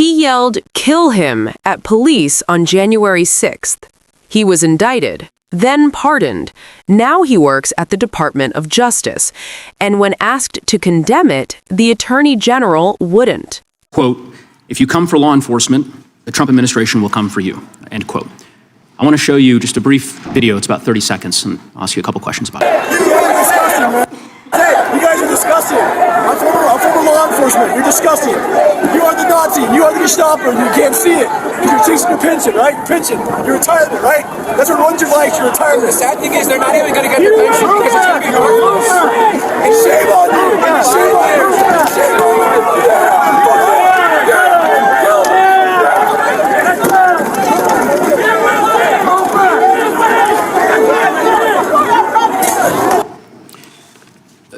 He yelled, "Kill him," at police on January 6th. He was indicted, then pardoned. Now he works at the Department of Justice. And when asked to condemn it, the Attorney General wouldn't. Quote, "If you come for law enforcement, the Trump administration will come for you," end quote. I want to show you just a brief video. It's about 30 seconds, and I'll ask you a couple questions about it. You guys are disgusting, man. Hey, you guys are disgusting. I'm former law enforcement. You're disgusting. You are the Nazi. You are the Gestapo. You can't see it. You're chasing your pension, right? Pension. Your retirement, right? That's what runs your life, your retirement. The sad thing is they're not even going to get their pension because it's going to be worthless. And shame on you. Shame on you. Shame on you.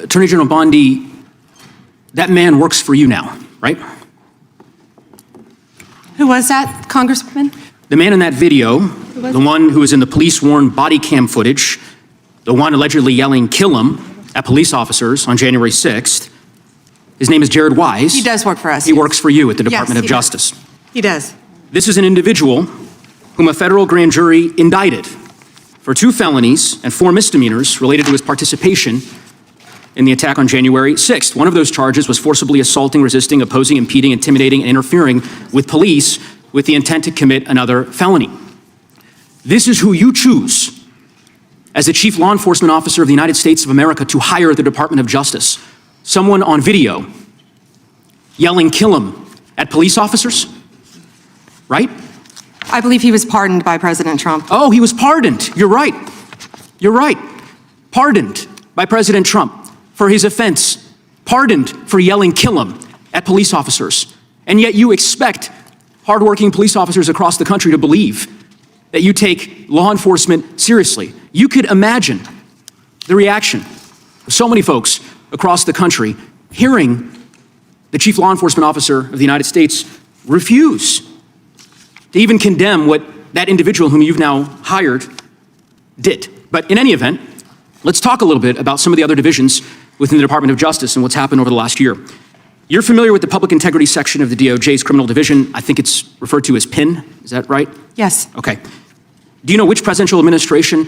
Attorney General Bondi, that man works for you now, right? Who was that, Congressman? The man in that video, the one who was in the police-worn body cam footage, the one allegedly yelling, "Kill him," at police officers on January 6th, his name is Jared Wise. He does work for us. He works for you at the Department of Justice. He does. This is an individual whom a federal grand jury indicted for 2 felonies and 4 misdemeanors related to his participation in the attack on January 6th. One of those charges was forcibly assaulting, resisting, opposing, impeding, intimidating, and interfering with police with the intent to commit another felony. This is who you choose as the Chief Law Enforcement Officer of the United States of America to hire at the Department of Justice. Someone on video yelling, "Kill him," at police officers, right? I believe he was pardoned by President Trump. Oh, he was pardoned. You're right. You're right. Pardoned by President Trump for his offense. Pardoned for yelling, "Kill him," at police officers. And yet you expect hardworking police officers across the country to believe that you take law enforcement seriously. You could imagine the reaction of so many folks across the country hearing the Chief Law Enforcement Officer of the United States refuse to even condemn what that individual whom you've now hired did. But in any event, let's talk a little bit about some of the other divisions within the Department of Justice and what's happened over the last year. You're familiar with the Public Integrity Section of the DOJ's Criminal Division. I think it's referred to as PIN. Is that right? Yes. Okay. Do you know which presidential administration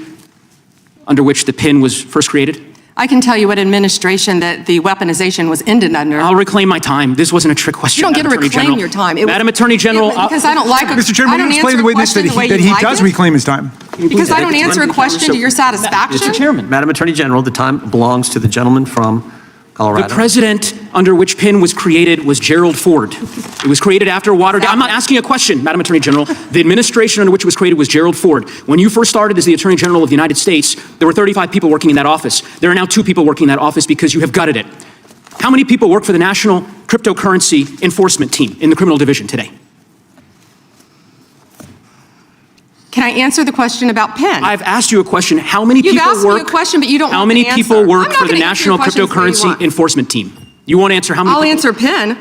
under which the PIN was first created? I can tell you what administration that the weaponization was ended under. I'll reclaim my time. This wasn't a trick question. You don't get to Madam Attorney reclaim General. your time. Madam Attorney General. Because I don't like Mr. Chairman, will you explain the way that he does reclaim his time? Because I don't answer a question to your satisfaction? Mr. Chairman. Madam Attorney General, the time belongs to the gentleman from Colorado. The president under which PIN was created was Gerald Ford. It was created after Watergate. I'm not asking a question, Madam Attorney General. The administration under which it was created was Gerald Ford. When you first started as the Attorney General of the United States, there were 35 people working in that office. There are now 2 people working in that office because you have gutted it. How many people work for the National Cryptocurrency Enforcement Team in the Criminal Division today? Can I answer the question about PIN? I've asked you a question. How many people work? You've asked me a question, but you don't How want many the people answer. work I'm not for the gonna answer your National questions the way you Cryptocurrency want. Enforcement Team? You won't answer how many I'll people? answer PIN.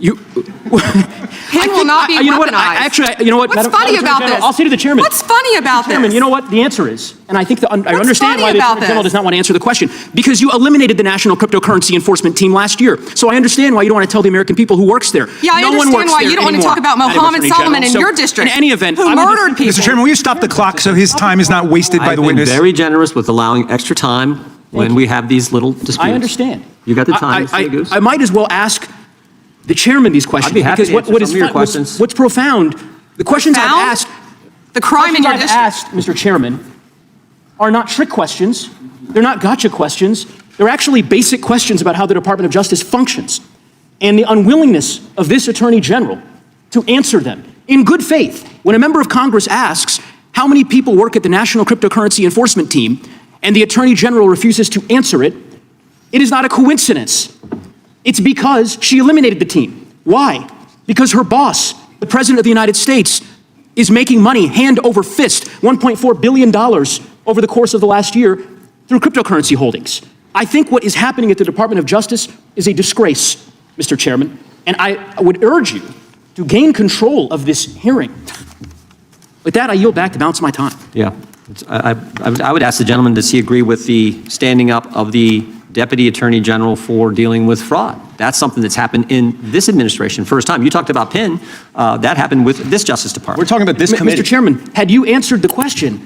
You. PIN will not be you know what? weaponized. You know what? What's funny about this? I'll say to the chairman. What's funny about this? Chairman, you know what the answer is? And I think I understand why the about Attorney General this? does not want to answer the question. Because you eliminated the National Cryptocurrency Enforcement Team last year. So I understand why you don't want to tell the American people who works there. Yeah, I no one understand works why there you don't want to anymore, talk about Madam Mohammed Attorney Solomon General. in your district. In any event, who murdered people. Mr. Chairman, will you stop the clock so his time is not wasted by the witness? I've been very generous with allowing extra time when we have these little disputes. I understand. You got the time, Mr. Neguse? I might as well ask the chairman these questions. I'd be happy to answer what is some of your questions. what's profound, the questions I've asked, the crime in your I've district. asked, Mr. Chairman, are not trick questions. They're not gotcha questions. They're actually basic questions about how the Department of Justice functions and the unwillingness of this Attorney General to answer them in good faith. When a member of Congress asks how many people work at the National Cryptocurrency Enforcement Team and the Attorney General refuses to answer it, it is not a coincidence. It's because she eliminated the team. Why? Because her boss, the President of the United States, is making money hand over fist, $1.4 billion over the course of the last year through cryptocurrency holdings. I think what is happening at the Department of Justice is a disgrace, Mr. Chairman, and I would urge you to gain control of this hearing. With that, I yield back the balance of my time. Yeah. I would ask the gentleman, does he agree with the standing up of the Deputy Attorney General for dealing with fraud. That's something that's happened in this administration. First time. You talked about Penn. That happened with this Justice Department. We're talking about this committee. Mr. Chairman, had you answered the question,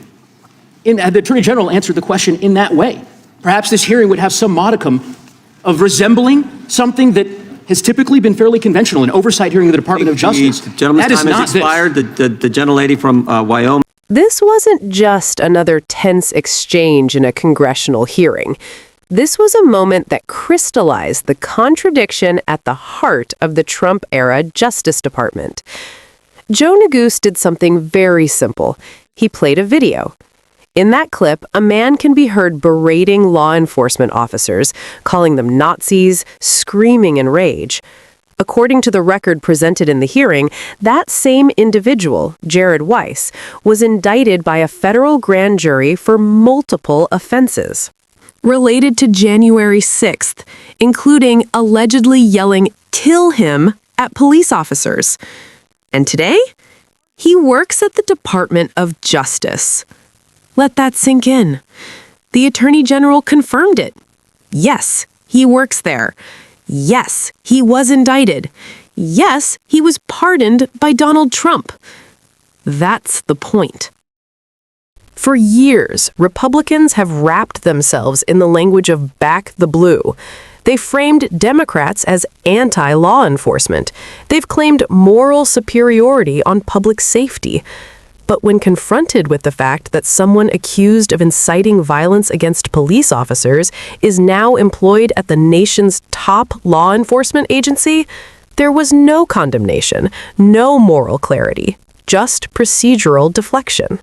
had the Attorney General answered the question in that way, perhaps this hearing would have some modicum of resembling something that has typically been fairly conventional, an oversight hearing of the Department of Justice. The gentleman's time has expired. The gentlelady from Wyoming. This wasn't just another tense exchange in a congressional hearing. This was a moment that crystallized the contradiction at the heart of the Trump-era Justice Department. Joe Neguse did something very simple. He played a video. In that clip, a man can be heard berating law enforcement officers, calling them Nazis, screaming in rage. According to the record presented in the hearing, that same individual, Jared Weiss, was indicted by a federal grand jury for multiple offenses related to January 6th, including allegedly yelling, "Kill him," at police officers. And today, he works at the Department of Justice. Let that sink in. The Attorney General confirmed it. Yes, he works there. Yes, he was indicted. Yes, he was pardoned by Donald Trump. That's the point. For years, Republicans have wrapped themselves in the language of back the blue. They framed Democrats as anti-law enforcement. They've claimed moral superiority on public safety. But when confronted with the fact that someone accused of inciting violence against police officers is now employed at the nation's top law enforcement agency, there was no condemnation, no moral clarity, just procedural deflection.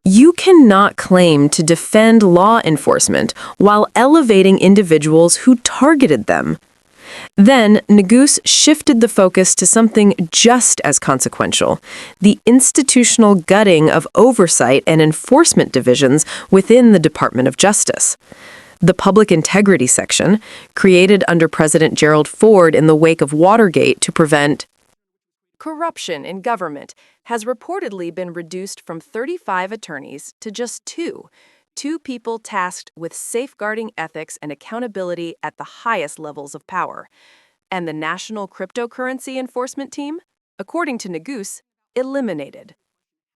You cannot claim to defend law enforcement while elevating individuals who targeted them. Then, Neguse shifted the focus to something just as consequential, the institutional gutting of oversight and enforcement divisions within the Department of Justice. The Public Integrity Section, created under President Gerald Ford in the wake of Watergate to prevent corruption in government, has reportedly been reduced from 35 attorneys to just two people tasked with safeguarding ethics and accountability at the highest levels of power. And the National Cryptocurrency Enforcement Team, according to Neguse, eliminated.